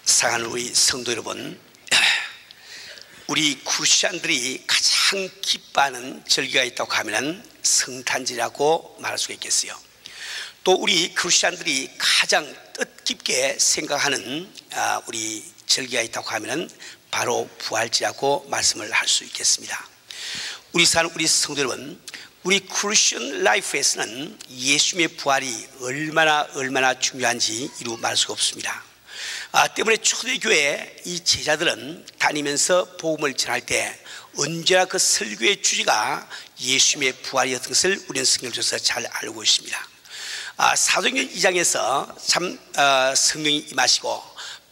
사랑하는 우리 성도 여러분, 우리 크리스천들이 가장 기뻐하는 절기가 있다고 하면 성탄절이라고 말할 수가 있겠어요. 또 우리 크리스천들이 가장 뜻깊게 생각하는 우리 절기가 있다고 하면 바로 부활절이라고 말씀을 할 수 있겠습니다. 우리 성도 여러분, 우리 크리스천 라이프에서는 예수님의 부활이 얼마나 중요한지 이루 말할 수가 없습니다. 때문에 초대교회 이 제자들은 다니면서 복음을 전할 때 언제나 그 설교의 주제가 예수님의 부활이었던 것을 우리는 성경을 통해서 잘 알고 있습니다. 사도행전 2장에서 참 성령이 임하시고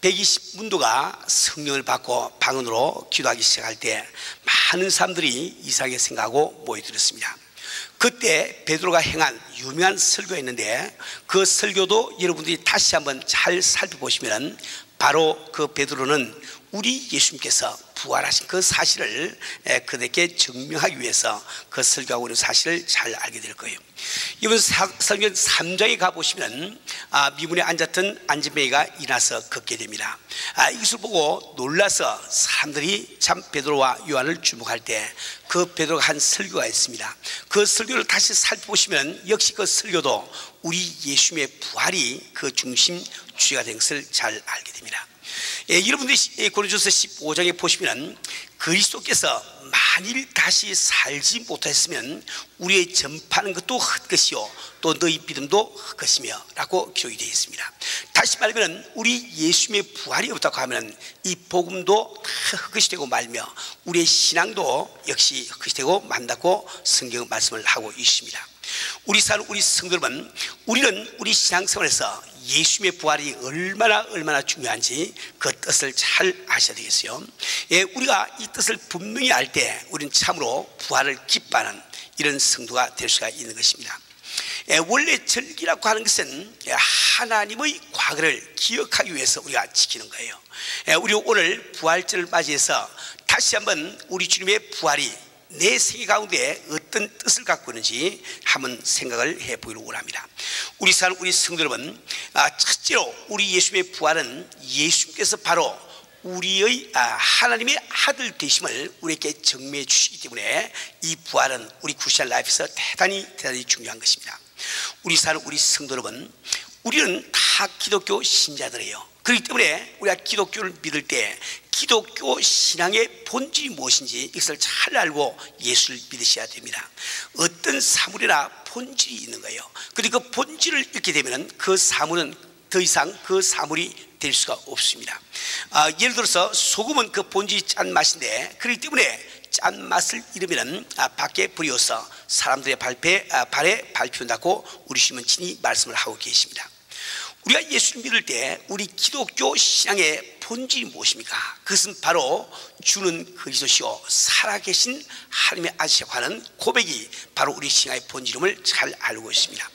120문도가 성령을 받고 방언으로 기도하기 시작할 때 많은 사람들이 이상하게 생각하고 모여들었습니다. 그때 베드로가 행한 유명한 설교가 있는데 그 설교도 여러분들이 다시 한번 잘 살펴보시면 바로 그 베드로는 우리 예수님께서 부활하신 그 사실을 그들에게 증명하기 위해서 그 설교하고 있는 사실을 잘 알게 될 거예요. 이번 설교 3장에 가보시면 미문에 앉았던 안진뱅이가 일어나서 걷게 됩니다. 이것을 보고 놀라서 사람들이 참 베드로와 요한을 주목할 때 그 베드로가 한 설교가 있습니다. 그 설교를 다시 살펴보시면 역시 그 설교도 우리 예수님의 부활이 그 중심 주제가 된 것을 잘 알게 됩니다. 여러분들이 고린도전서 15장에 보시면 그리스도께서 만일 다시 살지 못했으면 우리의 전파하는 것도 헛것이요 또 너희 믿음도 헛것이며 라고 기록이 되어 있습니다. 다시 말하면 우리 예수님의 부활이 없다고 하면 이 복음도 다 헛것이 되고 말며 우리의 신앙도 역시 헛것이 되고 만다고 성경 말씀을 하고 있습니다. 우리 성도 여러분, 우리는 우리 신앙생활에서 예수님의 부활이 얼마나 중요한지 그 뜻을 잘 아셔야 되겠어요. 우리가 이 뜻을 분명히 알 때 우리는 참으로 부활을 기뻐하는 이런 성도가 될 수가 있는 것입니다. 원래 절기라고 하는 것은 하나님의 과거를 기억하기 위해서 우리가 지키는 거예요. 우리 오늘 부활절을 맞이해서 다시 한번 우리 주님의 부활이 내 생애 가운데 어떤 뜻을 갖고 있는지 한번 생각을 해보기를 원합니다. 우리 성도 여러분, 첫째로 우리 예수님의 부활은 예수님께서 바로 우리의 하나님의 아들 되심을 우리에게 증명해 주시기 때문에 이 부활은 우리 크리스천 라이프에서 대단히 중요한 것입니다. 우리 성도 여러분, 우리는 다 기독교 신자들이에요. 그렇기 때문에 우리가 기독교를 믿을 때 기독교 신앙의 본질이 무엇인지 이것을 잘 알고 예수를 믿으셔야 됩니다. 어떤 사물이나 본질이 있는 거예요. 그리고 그 본질을 읽게 되면 그 사물은 더 이상 그 사물이 될 수가 없습니다. 예를 들어서 소금은 그 본질이 짠맛인데 그렇기 때문에 짠맛을 잃으면 밖에 버려서 사람들의 발에 밟힌다고 우리 주님은 친히 말씀을 하고 계십니다. 우리가 예수를 믿을 때 우리 기독교 신앙의 본질이 무엇입니까? 그것은 바로 주는 그리스도시요 살아계신 하나님의 아들이라고 하는 고백이 바로 우리 신앙의 본질임을 잘 알고 있습니다.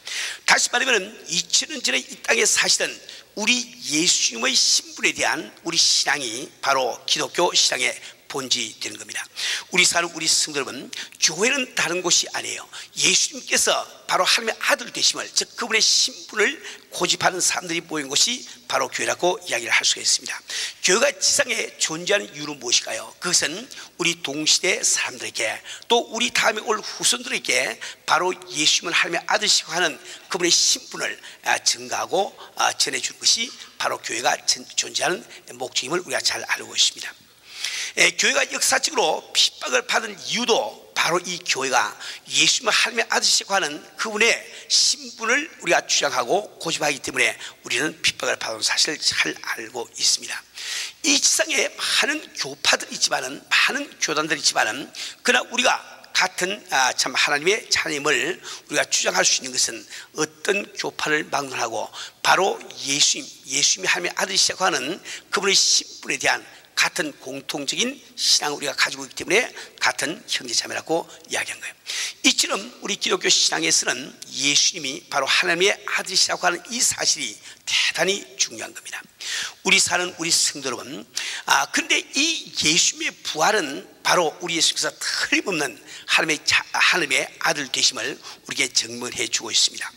다시 말하면 2000년 전에 이 땅에 사시던 우리 예수님의 신분에 대한 우리 신앙이 바로 기독교 신앙의 본질이 되는 겁니다. 우리 성도 여러분, 교회는 다른 곳이 아니에요. 예수님께서 바로 하나님의 아들 되심을, 즉 그분의 신분을 고집하는 사람들이 모인 곳이 바로 교회라고 이야기를 할 수가 있습니다. 교회가 지상에 존재하는 이유는 무엇일까요? 그것은 우리 동시대 사람들에게 또 우리 다음에 올 후손들에게 바로 예수님을 하나님의 아들이시고 하는 그분의 신분을 증가하고 전해주는 것이 바로 교회가 존재하는 목적임을 우리가 잘 알고 있습니다. 교회가 역사적으로 핍박을 받은 이유도 바로 이 교회가 예수님을 하나님의 아들이시고 하는 그분의 신분을 우리가 주장하고 고집하기 때문에 우리는 핍박을 받은 사실을 잘 알고 있습니다. 이 지상에 많은 교파들이 있지만은 많은 교단들이 있지만은 그러나 우리가 같은 참 하나님의 자녀임을 우리가 주장할 수 있는 것은 어떤 교파를 막론하고 바로 예수님이 하나님의 아들이시고 하는 그분의 신분에 대한 같은 공통적인 신앙을 우리가 가지고 있기 때문에 같은 형제자매라고 이야기한 거예요. 이처럼 우리 기독교 신앙에서는 예수님이 바로 하나님의 아들이시라고 하는 이 사실이 대단히 중요한 겁니다. 우리 성도 여러분, 그런데 이 예수님의 부활은 바로 우리 예수님께서 틀림없는 하나님의 아들 되심을 우리에게 증명해 주고 있습니다.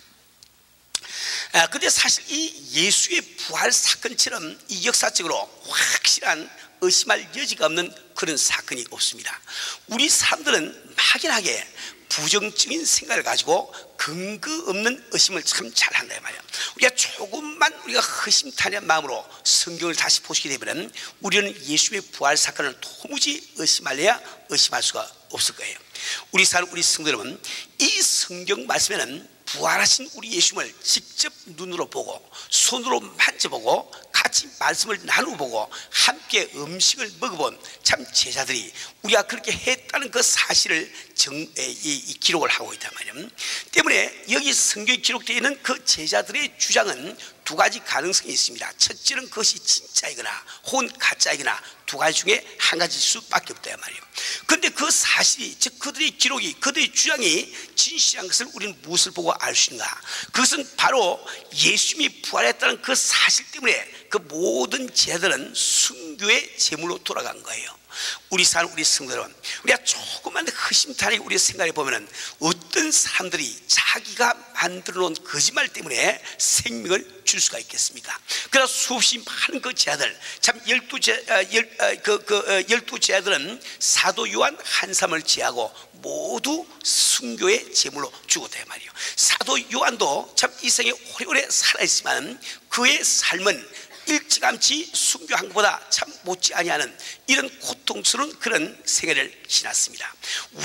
근데 사실 이 예수의 부활 사건처럼 이 역사적으로 확실한 의심할 여지가 없는 그런 사건이 없습니다. 우리 사람들은 막연하게 부정적인 생각을 가지고 근거 없는 의심을 참 잘한다 말이야. 우리가 조금만 우리가 허심탄회한 마음으로 성경을 다시 보시게 되면 우리는 예수의 부활 사건을 도무지 의심할래야 의심할 수가 없을 거예요. 우리 성도 여러분, 이 성경 말씀에는 부활하신 우리 예수님을 직접 눈으로 보고 손으로 만져보고 같이 말씀을 나누고 함께 음식을 먹어본 참 제자들이 우리가 그렇게 했다는 그 사실을 이 기록을 하고 있단 말이에요. 때문에 여기 성경에 기록되어 있는 그 제자들의 주장은 두 가지 가능성이 있습니다. 첫째는 그것이 진짜이거나 혹은 가짜이거나 두 가지 중에 한 가지일 수밖에 없다 말이에요. 그런데 그 사실이, 즉 그들의 기록이, 그들의 주장이 진실한 것을 우리는 무엇을 보고 알 수 있는가? 그것은 바로 예수님이 부활했다는 그 사실 때문에 그 모든 제자들은 순교의 제물로 돌아간 거예요. 우리 성도 여러분, 우리가 조금만 허심탄회하게 우리 생각해 보면은 어떤 사람들이 자기가 만들어 놓은 거짓말 때문에 생명을 줄 수가 있겠습니까? 그래서 수없이 많은 그 제자들, 참 열두 제자들은 사도 요한 한 사람을 제하고 모두 순교의 제물로 죽었다 말이에요. 사도 요한도 참 이 생에 오래오래 살아있지만 그의 삶은 일찌감치 순교한 것보다 참 못지 아니하는 이런 고통스러운 그런 생애를 지났습니다.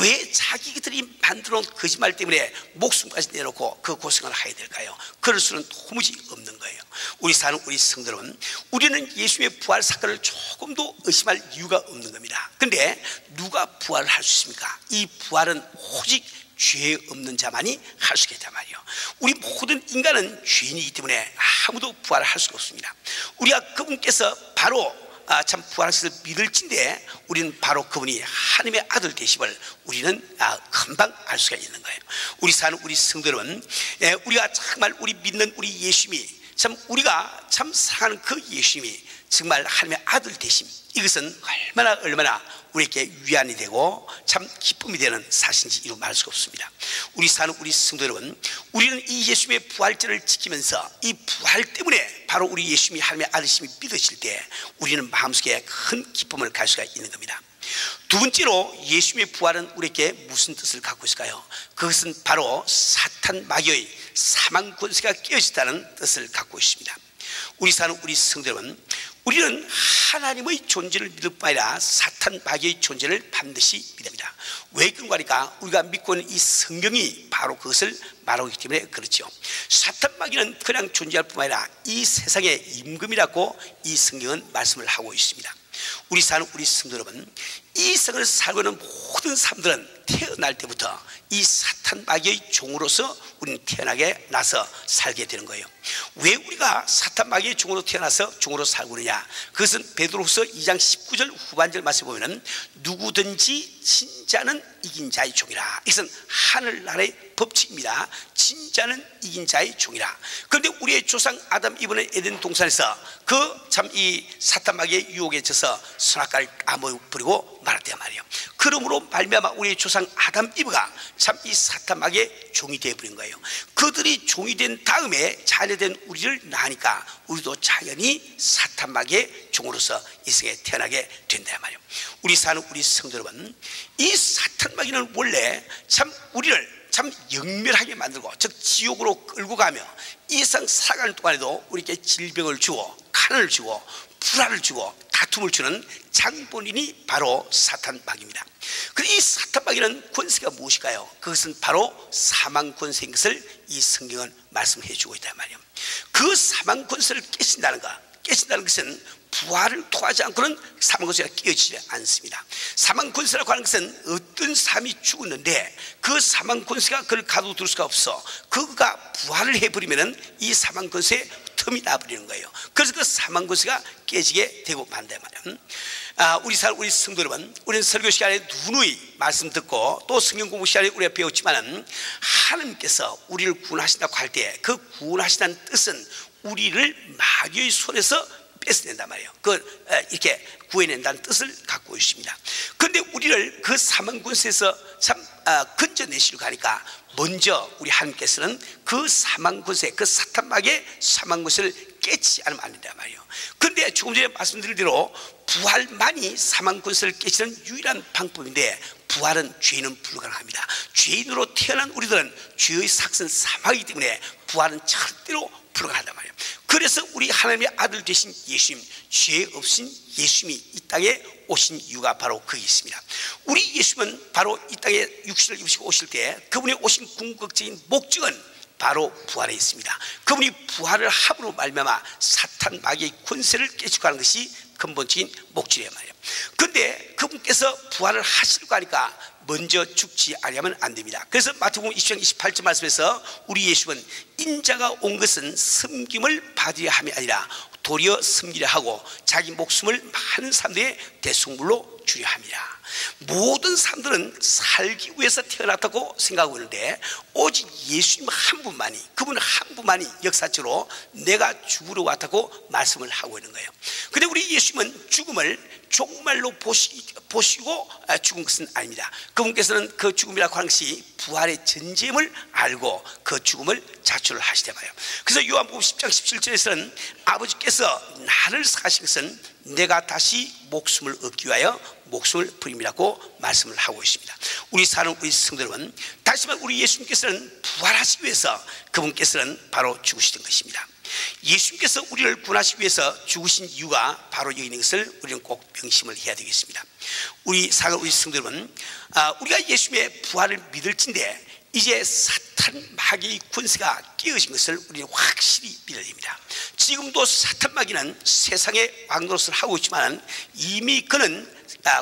왜 자기들이 만들어 놓은 거짓말 때문에 목숨까지 내놓고 그 고생을 해야 될까요? 그럴 수는 도무지 없는 거예요. 우리 성도 여러분, 우리는 예수님의 부활 사건을 조금도 의심할 이유가 없는 겁니다. 그런데 누가 부활을 할 수 있습니까? 이 부활은 오직 죄 없는 자만이 할 수 있단 말이에요. 우리 모든 인간은 죄인이기 때문에 아무도 부활을 할 수가 없습니다. 우리가 그분께서 바로 참 부활하실 믿을진데 우리는 바로 그분이 하나님의 아들 되심을 우리는 금방 알 수가 있는 거예요. 우리 성도 여러분, 우리가 정말 우리 믿는 우리 예수님이 참 우리가 참 사랑하는 그 예수님이 정말 하나님의 아들 되심, 이것은 얼마나 우리에게 위안이 되고 참 기쁨이 되는 사실인지 이루 말할 수가 없습니다. 우리 성도 여러분, 우리는 이 예수님의 부활절을 지키면서 이 부활 때문에 바로 우리 예수님이 하나님의 아들심이 믿어질 때 우리는 마음속에 큰 기쁨을 가질 수가 있는 겁니다. 두 번째로 예수님의 부활은 우리에게 무슨 뜻을 갖고 있을까요? 그것은 바로 사탄 마귀의 사망 권세가 깨어졌다는 뜻을 갖고 있습니다. 우리 성도 여러분, 우리는 하나님의 존재를 믿을 뿐 아니라 사탄 마귀의 존재를 반드시 믿습니다. 왜 그런가 하니까 우리가 믿고 있는 이 성경이 바로 그것을 말하고 있기 때문에 그렇죠. 사탄 마귀는 그냥 존재할 뿐 아니라 이 세상의 임금이라고 이 성경은 말씀을 하고 있습니다. 우리 성도 여러분, 이 세상을 살고 있는 모든 사람들은 태어날 때부터 이 사탄 마귀의 종으로서 우리는 태어나게 나서 살게 되는 거예요. 왜 우리가 사탄 마귀의 종으로 태어나서 종으로 살고 있느냐? 그것은 베드로후서 2장 19절 후반절 말씀에 보면은 누구든지 진짜는 이긴 자의 종이라. 이것은 하늘나라의 법칙입니다. 진짜는 이긴 자의 종이라. 그런데 우리의 조상 아담 이브는 에덴 동산에서 그 참 이 사탄 마귀의 유혹에 져서 선악과를 까먹어버리고 말았단 말이에요. 그러므로 말미암아 우리의 조상 아담 이브가 참 이 사탄 마귀의 종이 되어버린 거예요. 그들이 종이 된 다음에 자녀된 우리를 낳으니까 우리도 자연히 사탄 마귀의 종으로서 이 세상에 태어나게 된단 말이에요. 우리 성도 여러분, 이 사탄 마귀는 원래 참 우리를 참 영멸하게 만들고 즉 지옥으로 끌고 가며 이 세상 살아가는 동안에도 우리에게 질병을 주고 가난을 주고 불화를 주고 다툼을 주는 장본인이 바로 사탄 마귀입니다. 그런데 이 사탄 마귀는 권세가 무엇일까요? 그것은 바로 사망 권세인 것을 이 성경은 말씀해 주고 있단 말이에요. 그 사망 권세를 깨친다는 것은 부활을 통하지 않고는 사망 권세가 깨어지지 않습니다. 사망 권세라고 하는 것은 어떤 사람이 죽었는데 그 사망 권세가 그를 가둬둘 수가 없어. 그가 부활을 해버리면은 이 사망 권세에 틈이 나버리는 거예요. 그래서 그 사망 권세가 깨지게 되고 만단 말이에요. 우리 성도 여러분, 우리는 설교 시간에 누누이 말씀 듣고 또 성경 공부 시간에 우리가 배웠지만은 하나님께서 우리를 구원하신다고 할 때 그 구원하신다는 뜻은 우리를 마귀의 손에서 뺏어낸단 말이에요. 이렇게 구해낸다는 뜻을 갖고 있습니다. 그런데 우리를 그 사망 권세에서 참 건져내시려고 하니까 먼저 우리 하나님께서는 그 사망 권세, 그 사탄 마귀의 사망 권세를 깨치 않으면 안 된단 말이에요. 그런데 조금 전에 말씀드린 대로 부활만이 사망 권세를 깨치는 유일한 방법인데, 부활은 죄인은 불가능합니다. 죄인으로 태어난 우리들은 죄의 삭은 사망이기 때문에 부활은 절대로 불가능하단 말이에요. 그래서 우리 하나님의 아들 되신 예수님, 죄 없인 예수님이 이 땅에 오신 이유가 바로 거기 있습니다. 우리 예수님은 바로 이 땅에 육신을 입으시고 오실 때 그분이 오신 궁극적인 목적은 바로 부활에 있습니다. 그분이 부활을 함으로 말미암아 사탄 마귀의 권세를 깨치고 하는 것이 근본적인 목적이에요 말이에요. 그런데 그분께서 부활을 하시려고 하니까 먼저 죽지 아니하면 안 됩니다. 그래서 마태복음 20장 28절 말씀에서 우리 예수는 인자가 온 것은 섬김을 받으려 함이 아니라 도리어 섬기려 하고 자기 목숨을 많은 사람들의 대속물로 주려 함이라. 모든 사람들은 살기 위해서 태어났다고 생각하고 있는데 오직 예수님 한 분만이, 그분 한 분만이 역사적으로 내가 죽으러 왔다고 말씀을 하고 있는 거예요. 그런데 우리 예수님은 죽음을 종말로 보시고 죽은 것은 아닙니다. 그분께서는 그 죽음이라고 하는 것이 부활의 전제임을 알고 그 죽음을 자초를 하시되 말이에요. 그래서 요한복음 10장 17절에서는 아버지께서 나를 사신 것은 내가 다시 목숨을 얻기 위하여 목숨을 부림이라고 말씀을 하고 있습니다. 우리 사는 우리 성도 여러분, 다시 말해 우리 예수님께서는 부활하시기 위해서 그분께서는 바로 죽으시던 것입니다. 예수님께서 우리를 구원하시기 위해서 죽으신 이유가 바로 여기 있는 것을 우리는 꼭 명심을 해야 되겠습니다. 우리 사는 우리 성도 여러분, 우리가 예수님의 부활을 믿을진데 이제 사탄 마귀의 권세가 깨어진 것을 우리는 확실히 믿어야 됩니다. 지금도 사탄 마귀는 세상의 왕노릇을 하고 있지만 이미 그는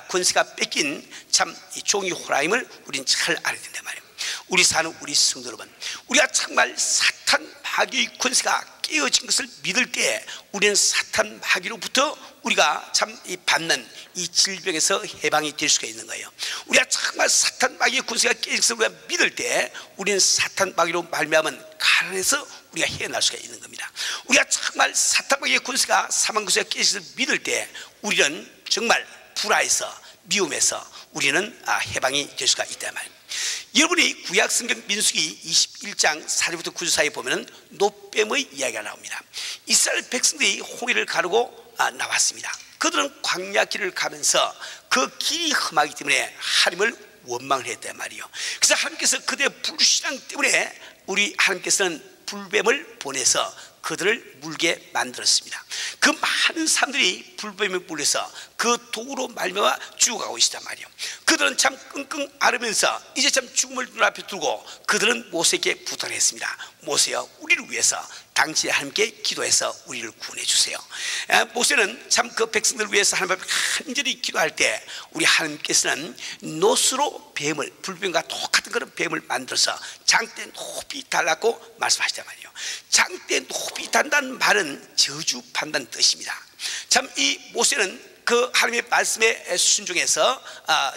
권세가 뺏긴 참 종이 호라임을 우리는 잘 알아야 된단 말이에요. 우리 사는 우리 성도 여러분, 우리가 정말 사탄 마귀의 권세가 깨어진 것을 믿을 때 우리는 사탄 마귀로부터 우리가 참 받는 이 질병에서 해방이 될 수가 있는 거예요. 우리가 정말 사탄 마귀의 권세가 깨진 것을 우리가 믿을 때 우리는 사탄 마귀로 말미암은 가난에서 우리가 헤어날 수가 있는 겁니다. 우리가 정말 사탄 마귀의 권세가 사망 권세가 깨진 것을 믿을 때 우리는 정말 불화에서 미움에서 우리는 해방이 될 수가 있단 말이에요. 여러분이 구약성경 민수기 21장 4절부터 9절 사이에 보면 노뱀의 이야기가 나옵니다. 이스라엘 백성들이 홍해를 가르고 나왔습니다. 그들은 광야 길을 가면서 그 길이 험하기 때문에 하나님을 원망을 했단 말이에요. 그래서 하나님께서 그들의 불신앙 때문에 우리 하나님께서는 불뱀을 보내서 그들을 물게 만들었습니다. 그 많은 사람들이 불뱀에 물려서 그 독으로 말미암아 죽어가고 있단 말이에요. 그들은 참 끙끙 앓으면서 이제 참 죽음을 눈앞에 두고 그들은 모세에게 부탁을 했습니다. 모세여, 우리를 위해서 당신이 하나님께 기도해서 우리를 구원해 주세요. 모세는 참 그 백성들을 위해서 하나님 앞에 간절히 기도할 때 우리 하나님께서는 노스로 뱀을, 불뱀과 똑같은 그런 뱀을 만들어서 장대 높이 달라고 말씀하시단 말이에요. 장대 높이 단다는 말은 저주 판단 뜻입니다. 참 이 모세는 그 하나님의 말씀에 순종해서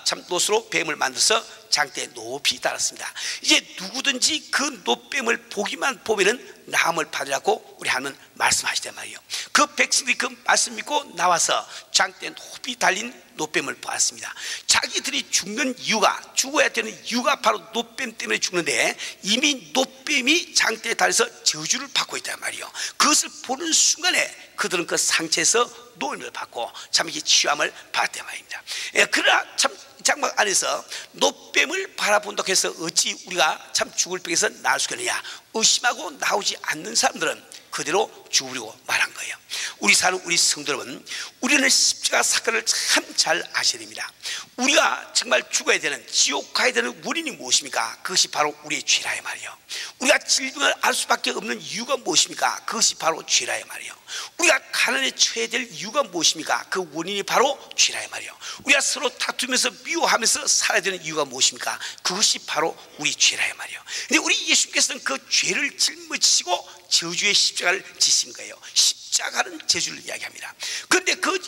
참 노스로 뱀을 만들어서 장대에 높이 달았습니다. 이제 누구든지 그 노뱀을 보기만 보면은 나음을 받으라고 우리 하나님은 말씀하시단 말이에요. 그 백성들이 그 말씀 믿고 나와서 장대에 높이 달린 노뱀을 보았습니다. 자기들이 죽는 이유가, 죽어야 되는 이유가 바로 노뱀 때문에 죽는데 이미 노뱀이 장대에 달려서 저주를 받고 있단 말이에요. 그것을 보는 순간에 그들은 그 상처에서 노임을 받고 참 이게 치유함을 받았단 말입니다. 그러나 참 장막 안에서 노뱀을 바라본다고 해서 어찌 우리가 참 죽을 병에서 나을 수 있느냐 의심하고 나오지 않는 사람들은 그대로 죽으려고 말한 거예요. 우리 사는 우리 성도 여러분, 우리는 십자가 사건을 참 잘 아셔야 됩니다. 우리가 정말 죽어야 되는, 지옥 가야 되는 원인이 무엇입니까? 그것이 바로 우리의 죄라야 말이에요. 우리가 질병을 알 수밖에 없는 이유가 무엇입니까? 그것이 바로 죄라야 말이에요. 우리가 가난에 처해야 될 이유가 무엇입니까? 그 원인이 바로 죄라야 말이에요. 우리가 서로 다투면서 미워하면서 살아야 되는 이유가 무엇입니까? 그것이 바로 우리 죄라야 말이에요. 근데 우리 예수님께서는 그 죄를 짊어지시고 저주의 십자가를 지신 거예요. 십자가는 저주를 이야기합니다. 그런데 그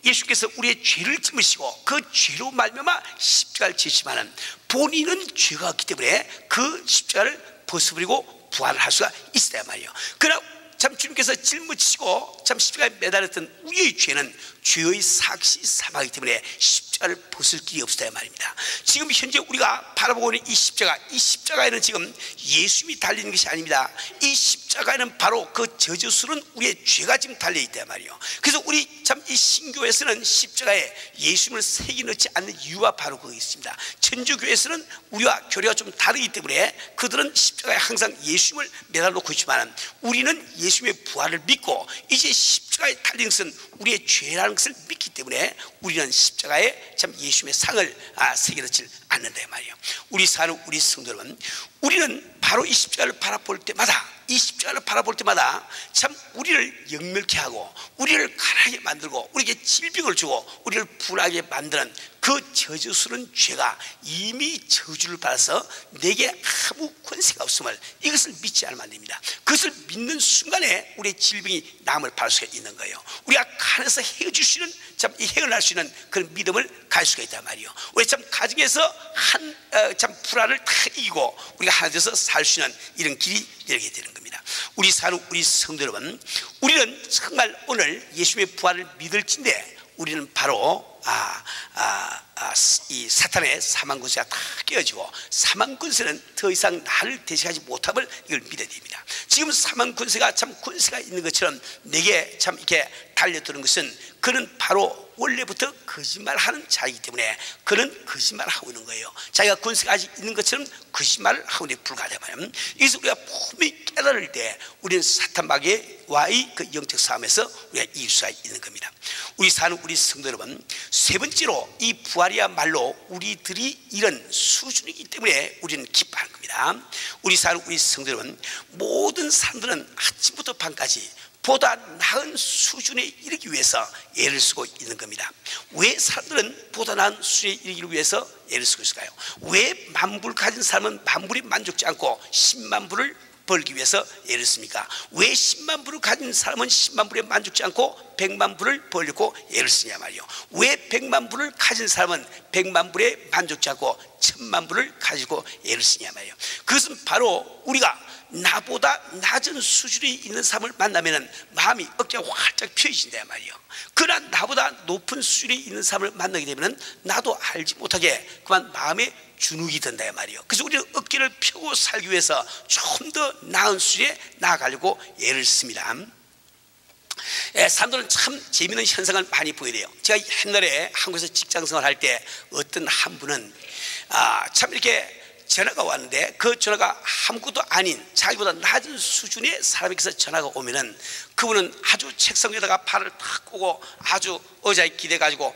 예수께서 우리의 죄를 짊으시고 그 죄로 말미암아 십자가를 지시지만은 본인은 죄가 없기 때문에 그 십자가를 벗어버리고 부활을 할 수가 있어야 말이에요. 그러나 참 주님께서 짊어지시고 참 십자가에 매달렸던 우리의 죄는 죄의 삭시 사망이기 때문에 십자가를 벗을 길이 없다 말입니다. 지금 현재 우리가 바라보고 있는 이 십자가에는 지금 예수님이 달리는 것이 아닙니다. 이 십자가에는 바로 그 저주스러운 우리의 죄가 지금 달려있단 말이에요. 그래서 우리 참 이 신교에서는 십자가에 예수님을 새겨 넣지 않는 이유가 바로 거기 있습니다. 천주교에서는 우리와 교리가 좀 다르기 때문에 그들은 십자가에 항상 예수님을 매달놓고 있지만 우리는 예수님의 부활을 믿고 이제 십자가에 달린 것은 우리의 죄라는 것을 믿기 때문에 우리는 십자가에 참 예수님의 상을 새겨 넣지 않는다 말이에요. 우리 사는 우리 성도 여러분, 우리는 바로 이 십자가를 바라볼 때마다 참 우리를 역멸케 하고 우리를 가난하게 만들고 우리에게 질병을 주고 우리를 불하게 만드는 그 저주스러운 죄가 이미 저주를 받아서 내게 아무 권세가 없음을 이것을 믿지 않으면 안 됩니다. 그것을 믿는 순간에 우리의 질병이 남을 받을 수가 있는 거예요. 우리가 가난해서 헤어주시는 참 이 해결할 수 있는 그런 믿음을 가질 수가 있단 말이에요. 우리 참 가정에서 참 불화를 다 이기고 우리가 하나 되어서 살 수 있는 이런 길이 열게 되는 겁니다. 우리 사는 우리 성도 여러분, 우리는 정말 오늘 예수님의 부활을 믿을진데 우리는 바로 이 사탄의 사망권세가 다 깨어지고 사망권세는 더 이상 나를 대신하지 못함을 이걸 믿어야 됩니다. 지금 사망권세가 참 권세가 있는 것처럼 내게 참 이렇게 달려드는 것은 그는 바로 원래부터 거짓말하는 자이기 때문에 그는 거짓말을 하고 있는 거예요. 자기가 권세가 아직 있는 것처럼 거짓말을 하고 있는 데 불과하다면, 그래서 우리가 분명히 깨달을 때 우리는 사탄 마귀와의 그 영적 싸움에서 우리가 이길 수가 있는 겁니다. 우리 사는 우리 성도 여러분, 세 번째로 이 부활이야말로 우리들이 이런 수준이기 때문에 우리는 기뻐하는 겁니다. 우리 사는 우리 성도 여러분, 모든 사람들은 아침부터 밤까지 보다 나은 수준에 이르기 위해서 애를 쓰고 있는 겁니다. 왜 사람들은 보다 나은 수준에 이르기 위해서 애를 쓰고 있을까요? 왜 만불 가진 사람은 만불에 만족지 않고 10만 불을 벌기 위해서 애를 씁니까? 왜 10만 불을 가진 사람은 10만 불에 만족지 않고 100만 불을 벌려고 애를 쓰냐 말이요. 왜 100만 불을 가진 사람은 100만 불에 만족지 않고 1000만 불을 가지고 애를 쓰냐 말이요. 그것은 바로 우리가 나보다 낮은 수준에 있는 사람을 만나면 마음이 어깨가 활짝 펴진단 말이에요. 그러나 나보다 높은 수준에 있는 사람을 만나게 되면 나도 알지 못하게 그만 마음에 주눅이 든다 말이에요. 그래서 우리는 어깨를 펴고 살기 위해서 좀 더 나은 수준에 나아가려고 애를 씁니다. 사람들은 참 재미있는 현상을 많이 보게 돼요. 제가 옛날에 한국에서 직장생활 할 때 어떤 한 분은 참 이렇게 전화가 왔는데 그 전화가 아무것도 아닌 자기보다 낮은 수준의 사람에게서 전화가 오면은 그분은 아주 책상 위에다가 팔을 탁 꼬고 아주 의자에 기대가지고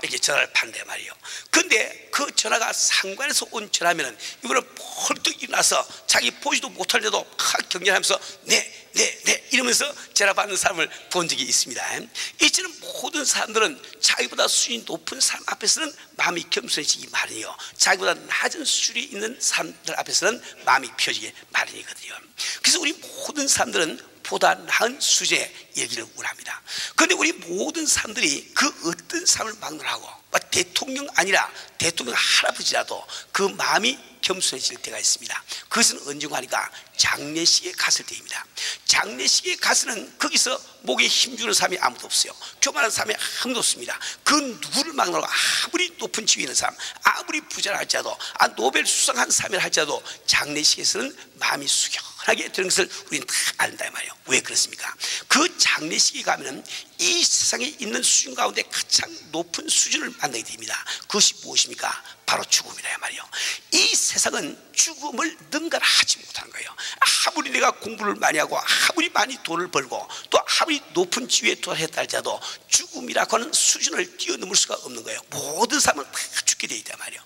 이렇게 전화를 받는데 말이에요. 근데 그 전화가 상관에서 온 전화면은 이분은 펄떡 일어나서 자기 보지도 못하는데도 팍 격려하면서 네 이러면서 전화 받는 사람을 본 적이 있습니다. 이처럼 모든 사람들은 자기보다 수준이 높은 사람 앞에서는 마음이 겸손해지기 마련이요, 자기보다 낮은 수준이 있는 사람들 앞에서는 마음이 펴지기 마련이거든요. 그래서 우리 모든 사람들은 보다 나은 수준에 이르기를 원합니다. 그런데 우리 모든 사람들이 그 어떤 사람을 막론하고 대통령 아니라 대통령 할아버지라도 그 마음이 겸손해질 때가 있습니다. 그것은 언제가 하니까 장례식에 갔을 때입니다. 장례식에 가서는 거기서 목에 힘주는 사람이 아무도 없어요. 교만한 사람이 아무도 없습니다. 그 누구를 막론하고 아무리 높은 지위에 있는 사람, 아무리 부자라 할지라도 노벨 수상한 사람이라 할지라도 장례식에서는 마음이 숙연하게 되는 것을 우리는 다 안다 말이에요. 왜 그렇습니까? 그 장례식에 가면은 이 세상에 있는 수준 가운데 가장 높은 수준을 만나게 됩니다. 그것이 무엇입니까? 바로 죽음이라 말이에요. 이 세상은 죽음을 능가하지 못하는 거예요. 아무리 내가 공부를 많이 하고 아무리 많이 돈을 벌고 또 아무리 높은 지위에 도달했다 할지라도 죽음이라고 하는 수준을 뛰어넘을 수가 없는 거예요. 모든 사람은 다 죽게 되어 있단 말이에요.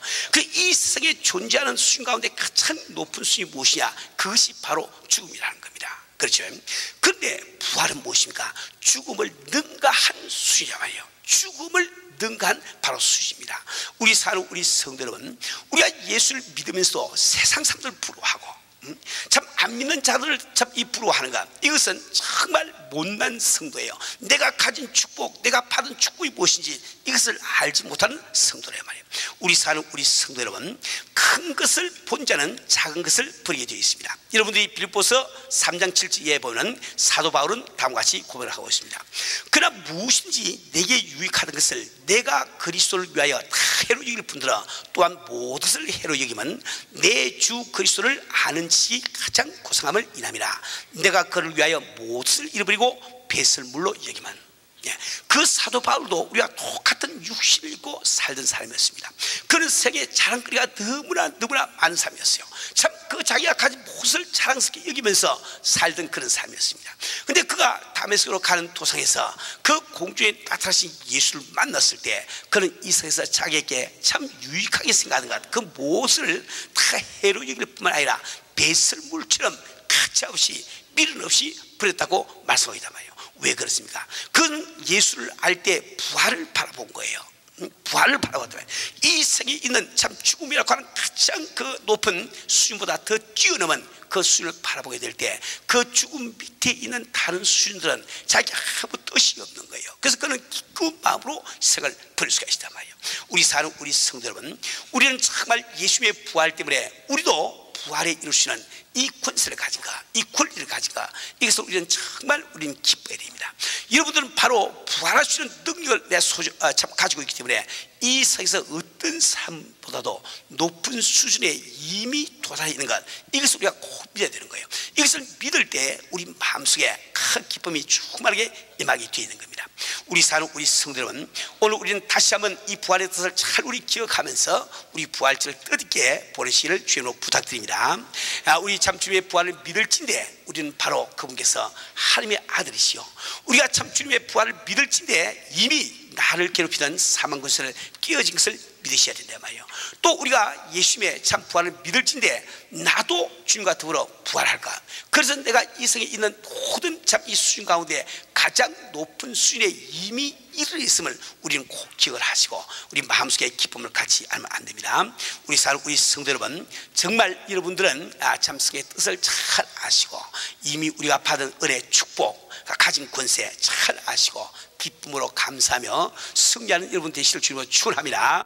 이 세상에 존재하는 수준 가운데 가장 높은 수준이 무엇이냐? 그것이 바로 죽음이라는 겁니다. 그렇죠? 그런데 부활은 무엇입니까? 죽음을 능가한 수준이란 말이에요. 죽음을 능가한 바로 수준입니다. 우리 사는 우리 성도 여러분, 우리가 예수를 믿으면서도 세상 사람들 부러워하고 참 안 믿는 자들을 참 이 부러워하는가? 이것은 정말 못난 성도예요. 내가 가진 축복, 내가 받은 축복이 무엇인지 이것을 알지 못하는 성도란 말이에요. 우리 사는 우리 성도 여러분, 큰 것을 본 자는 작은 것을 버리게 되어 있습니다. 여러분들이 빌립보서 3장 7절에 보면 사도 바울은 다음과 같이 고백을 하고 있습니다. 그러나 무엇인지 내게 유익하던 것을 내가 그리스도를 위하여 다 해로 여길 뿐더러 또한 모든 것을 해로 여기면 내 주 그리스도를 아는 지식이 가장 고상함을 인함이라. 내가 그를 위하여 모든 것을 잃어버리고 배설물로 여기만. 그 사도 바울도 우리가 똑같은 육신을 입고 살던 사람이었습니다. 그는 세계에 자랑거리가 너무나 많은 사람이었어요. 참 그 자기가 가진 모습을 자랑스럽게 여기면서 살던 그런 사람이었습니다. 근데 그가 다메섹으로 가는 도상에서 그 공중에 나타나신 예수를 만났을 때 그는 이 세상에서 자기에게 참 유익하게 생각하는 것, 그 모습을 다 해로 여길 뿐만 아니라 배설물처럼 가차없이 미련 없이 버렸다고 말씀하기다 말이에요. 왜 그렇습니까? 그는 예수를 알 때 부활을 바라본 거예요. 부활을 바라봤다면 이 세계에 있는 참 죽음이라고 하는 가장 그 높은 수준보다 더 뛰어넘은 그 수준을 바라보게 될 때 그 죽음 밑에 있는 다른 수준들은 자기 아무 뜻이 없는 거예요. 그래서 그는 기꺼운 마음으로 생을 버릴 수가 있단 말이에요. 우리 사는 우리 성도 여러분, 우리는 정말 예수의 부활 때문에 우리도 부활에 이룰 수 있는 이 권세를 가진가, 이 권리를 가진가, 이것을 우리는 정말 우리는 기뻐해야 됩니다. 여러분들은 바로 부활할 수 있는 능력을 가지고 있기 때문에 이 세상에서 어떤 사람보다도 높은 수준에 이미 도달해 있는 것, 이것을 우리가 꼭 믿어야 되는 거예요. 이것을 믿을 때 우리 마음속에 큰 기쁨이 충만하게 임하게 되어 있는 겁니다. 우리 사는 우리 성도 여러분, 오늘 우리는 다시 한번 이 부활의 뜻을 잘 우리 기억하면서 우리 부활절을 뜻있게 보내시기를 주님으로 부탁드립니다. 우리 참 주님의 부활을 믿을진데 우리는 바로 그분께서 하나님의 아들이시요, 우리가 참 주님의 부활을 믿을진데 이미 나를 괴롭히던 사망 권세를 깨어진 것을 믿으셔야 된다 말이에요. 또 우리가 예수님의 참 부활을 믿을진데 나도 주님과 더불어 부활할까. 그래서 내가 이 세상에 있는 모든 참 이 수준 가운데 가장 높은 수준에 이미 이르러 있음을 우리는 꼭 기억을 하시고 우리 마음속에 기쁨을 같이 알면 안 됩니다. 우리 사는 우리 성도 여러분, 정말 여러분들은 참 성의 뜻을 잘 아시고 이미 우리가 받은 은혜, 축복, 가진 권세 잘 아시고 기쁨으로 감사하며 승리하는 여러분 되시길 주님으로 축원합니다.